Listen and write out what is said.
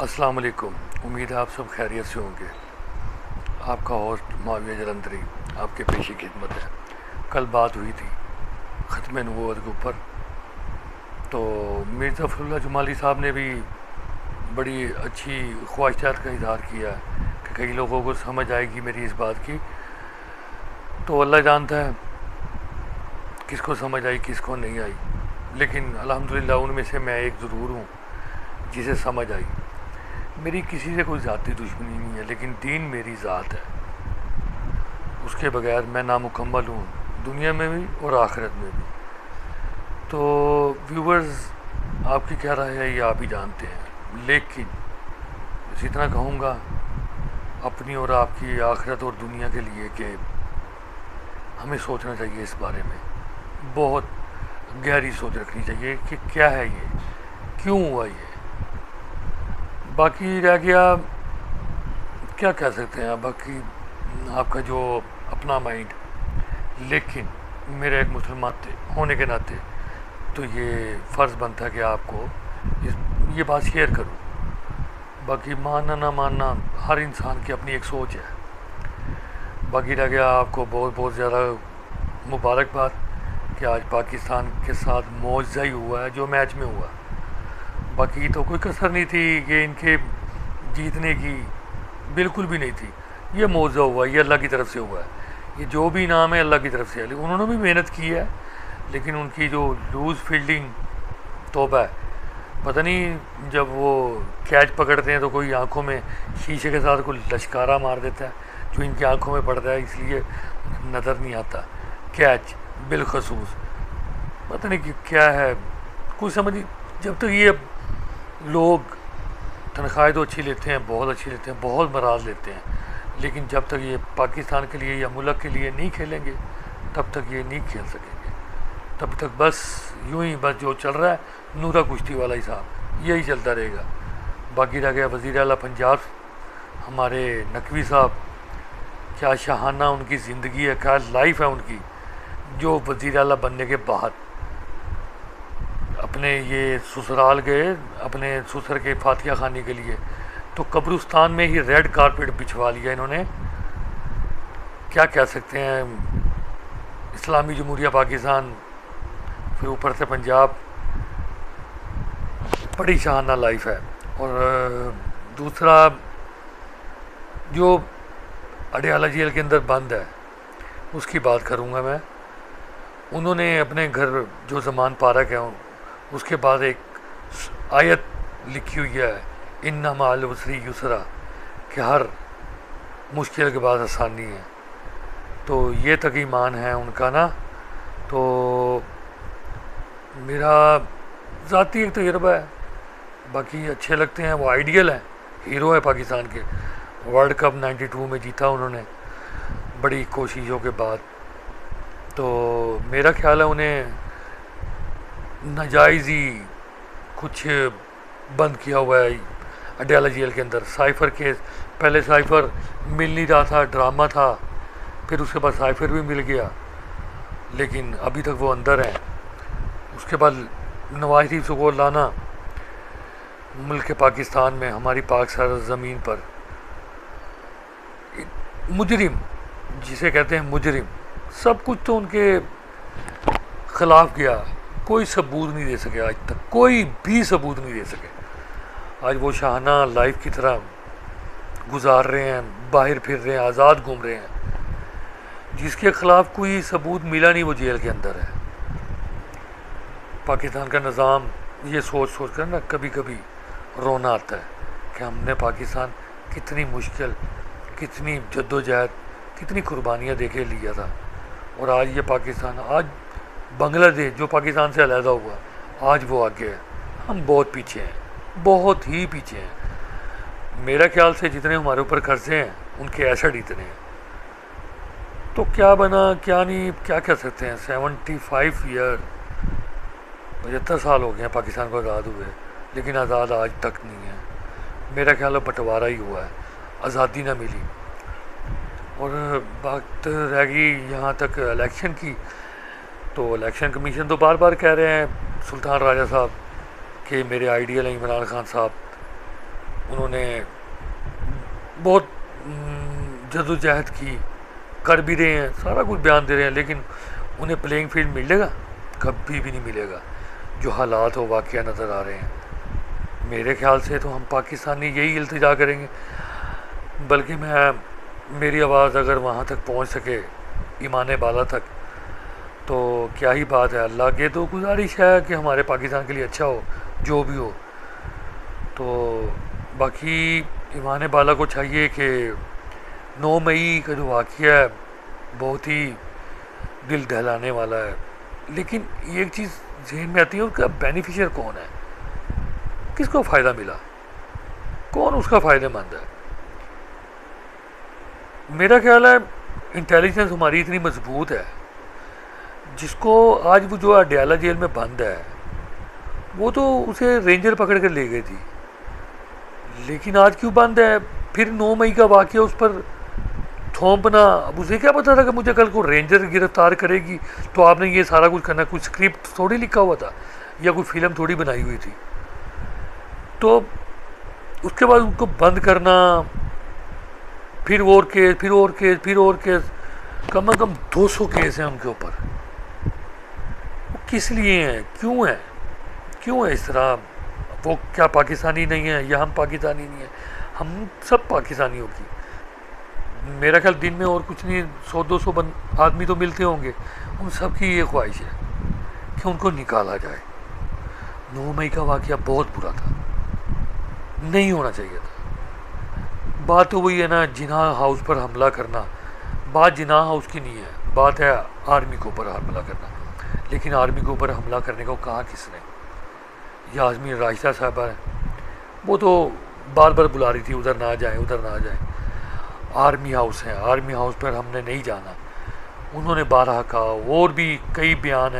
السلام علیکم، امید ہے آپ سب خیریت سے ہوں گے۔ آپ کا ہوسٹ معاویہ جلندری آپ کے پیشی خدمت ہے۔ کل بات ہوئی تھی ختم نبوت کے اوپر، تو مرزا فضل اللہ جمالی صاحب نے بھی بڑی اچھی خواہشات کا اظہار کیا ہے کہ کئی لوگوں کو سمجھ آئے گی میری اس بات کی، تو اللہ جانتا ہے کس کو سمجھ آئی کس کو نہیں آئی، لیکن الحمدللہ ان میں سے میں ایک ضرور ہوں جسے سمجھ آئی۔ میری کسی سے کوئی ذاتی دشمنی نہیں ہے، لیکن دین میری ذات ہے، اس کے بغیر میں نامکمل ہوں، دنیا میں بھی اور آخرت میں بھی۔ تو ویورز، آپ کی کیا رائے ہے یہ آپ ہی جانتے ہیں، لیکن اسی طرح کہوں گا اپنی اور آپ کی آخرت اور دنیا کے لیے کہ ہمیں سوچنا چاہیے اس بارے میں، بہت گہری سوچ رکھنی چاہیے کہ کیا ہے یہ، کیوں ہوا یہ۔ باقی رہ گیا کیا کہہ سکتے ہیں، باقی آپ کا جو اپنا مائنڈ، لیکن میرے ایک مسلمان ہونے کے ناطے تو یہ فرض بنتا ہے کہ آپ کو یہ بات شیئر کروں۔ باقی ماننا نہ ماننا ہر انسان کی اپنی ایک سوچ ہے۔ باقی رہ گیا آپ کو بہت بہت زیادہ مبارکباد کہ آج پاکستان کے ساتھ معجزہ ہی ہوا ہے جو میچ میں ہوا۔ باقی تو کوئی کسر نہیں تھی کہ ان کے جیتنے کی، بالکل بھی نہیں تھی۔ یہ معجزہ ہوا، یہ اللہ کی طرف سے ہوا ہے، یہ جو بھی انعام ہے اللہ کی طرف سے ہے۔ انہوں نے بھی محنت کی ہے، لیکن ان کی جو لوز فیلڈنگ توبہ ہے، پتہ نہیں جب وہ کیچ پکڑتے ہیں تو کوئی آنکھوں میں شیشے کے ساتھ کوئی لشکارہ مار دیتا ہے جو ان کی آنکھوں میں پڑتا ہے، اس لیے نظر نہیں آتا کیچ بالخصوص۔ پتہ نہیں کہ کیا ہے، کوئی سمجھ نہیں۔ جب تک یہ لوگ تنخواہیں تو اچھی لیتے ہیں، بہت اچھی لیتے ہیں، بہت مراز لیتے ہیں، لیکن جب تک یہ پاکستان کے لیے یا ملک کے لیے نہیں کھیلیں گے تب تک یہ نہیں کھیل سکیں گے۔ تب تک بس یوں ہی بس جو چل رہا ہے نورا کشتی والا حساب یہی چلتا رہے گا۔ باقی رہ گیا وزیر اعلیٰ پنجاب ہمارے نقوی صاحب، کیا شاہانہ ان کی زندگی ہے، کیا لائف ہے ان کی، جو وزیر اعلیٰ بننے کے بعد اپنے یہ سسرال گئے اپنے سسر کے فاتحہ خوانی کے لیے، تو قبرستان میں ہی ریڈ کارپیٹ بچھوا لیا انہوں نے۔ کیا کہہ سکتے ہیں، اسلامی جمہوریہ پاکستان، پھر اوپر سے پنجاب، بڑی شاہانہ لائف ہے۔ اور دوسرا جو اڈیالہ جیل کے اندر بند ہے اس کی بات کروں گا میں۔ انہوں نے اپنے گھر جو زمان پارک ہے اس کے بعد ایک آیت لکھی ہوئی ہے، ان مع العسر یسرا، کہ ہر مشکل کے بعد آسانی ہے۔ تو یہ تک ایمان ہے ان کا نا۔ تو میرا ذاتی ایک تجربہ ہے، باقی اچھے لگتے ہیں، وہ آئیڈیل ہیں، ہیرو ہے پاکستان کے۔ ورلڈ کپ 92 میں جیتا انہوں نے بڑی کوششوں کے بعد۔ تو میرا خیال ہے انہیں ناجائز ہی کچھ بند کیا ہوا ہے اڈیالہ جیل کے اندر۔ سائفر کیس، پہلے سائفر مل نہیں رہا تھا، ڈرامہ تھا، پھر اس کے بعد سائفر بھی مل گیا، لیکن ابھی تک وہ اندر ہیں۔ اس کے بعد نواز شریف کو لانا ملک پاکستان میں، ہماری پاک سرزمین پر، مجرم جسے کہتے ہیں مجرم، سب کچھ تو ان کے خلاف گیا، کوئی ثبوت نہیں دے سکے، آج تک کوئی بھی ثبوت نہیں دے سکے۔ آج وہ شاہانہ لائف کی طرح گزار رہے ہیں، باہر پھر رہے ہیں، آزاد گھوم رہے ہیں، جس کے خلاف کوئی ثبوت ملا نہیں وہ جیل کے اندر ہے۔ پاکستان کا نظام، یہ سوچ سوچ کر نا کبھی کبھی رونا آتا ہے کہ ہم نے پاکستان کتنی مشکل، کتنی جدوجہد، کتنی قربانیاں دے کے لیا تھا، اور آج یہ پاکستان، آج بنگلہ دیش جو پاکستان سے علیحدہ ہوا، آج وہ آگے ہے، ہم بہت پیچھے ہیں، بہت ہی پیچھے ہیں۔ میرا خیال سے جتنے ہمارے اوپر قرضے ہیں ان کے ایسڈ اتنے ہیں۔ تو کیا بنا کیا نہیں کیا کہہ سکتے ہیں۔ 75 ایئر، 75 سال ہو گئے ہیں پاکستان کو آزاد ہوئے، لیکن آزاد آج تک نہیں ہے۔ میرا خیال ہے بٹوارا ہی ہوا ہے، آزادی نہ ملی۔ اور بات رہ گئی یہاں تک الیکشن کی، تو الیکشن کمیشن تو بار بار کہہ رہے ہیں سلطان راجہ صاحب کہ میرے آئیڈیل ہیں عمران خان صاحب، انہوں نے بہت جدوجہد کی، کر بھی رہے ہیں، سارا کچھ بیان دے رہے ہیں، لیکن انہیں پلینگ فیلڈ ملے گا؟ کبھی بھی نہیں ملے گا۔ جو حالات و واقعہ نظر آ رہے ہیں، میرے خیال سے تو ہم پاکستانی یہی التجا کریں گے، بلکہ میری آواز اگر وہاں تک پہنچ سکے، ایمان بالا تک، تو کیا ہی بات ہے۔ اللہ کے تو گزارش ہے کہ ہمارے پاکستان کے لیے اچھا ہو، جو بھی ہو۔ تو باقی ایمان بالا کو چاہیے کہ 9 مئی کا جو واقعہ ہے بہت ہی دل دہلانے والا ہے، لیکن ایک چیز ذہن میں آتی ہے، اس کا بینیفیشر کون ہے، کس کو فائدہ ملا، کون اس کا فائدہ مند ہے؟ میرا خیال ہے انٹیلیجنس ہماری اتنی مضبوط ہے، جس کو آج وہ جو اڈیالہ جیل میں بند ہے، وہ تو اسے رینجر پکڑ کر لے گئی تھی، لیکن آج کیوں بند ہے؟ پھر 9 مئی کا واقعہ اس پر تھوپنا، اب اسے کیا پتا تھا کہ مجھے کل کو رینجر گرفتار کرے گی تو آپ نے یہ سارا کچھ کرنا؟ کچھ اسکرپٹ تھوڑی لکھا ہوا تھا یا کوئی فلم تھوڑی بنائی ہوئی تھی۔ تو اس کے بعد ان کو بند کرنا، پھر اور کیس، پھر اور کیس، پھر اور کیس، کم از کم 200 کیس ہیں ان کے اوپر۔ وہ کس لیے ہیں؟ کیوں ہے اس طرح؟ وہ کیا پاکستانی نہیں ہیں یا ہم پاکستانی نہیں ہیں؟ ہم سب پاکستانیوں کی، میرا خیال دن میں اور کچھ نہیں، 100-200 آدمی تو ملتے ہوں گے، ان سب کی یہ خواہش ہے کہ ان کو نکالا جائے۔ 9 مئی کا واقعہ بہت برا تھا، نہیں ہونا چاہیے تھا۔ بات تو وہی ہے نا، جناح ہاؤس پر حملہ کرنا، بات جناح ہاؤس کی نہیں ہے، بات ہے آرمی کے اوپر حملہ کرنا۔ لیکن آرمی کے اوپر حملہ کرنے کو کہا کس نے؟ یاسمین راشدہ صاحبہ ہے، وہ تو بار بار بلا رہی تھی ادھر نہ جائیں، ادھر نہ جائیں۔ آرمی ہاؤس ہے، آرمی ہاؤس پر ہم نے نہیں جانا، انہوں نے بارہا کہا، اور بھی کئی بیان ہیں۔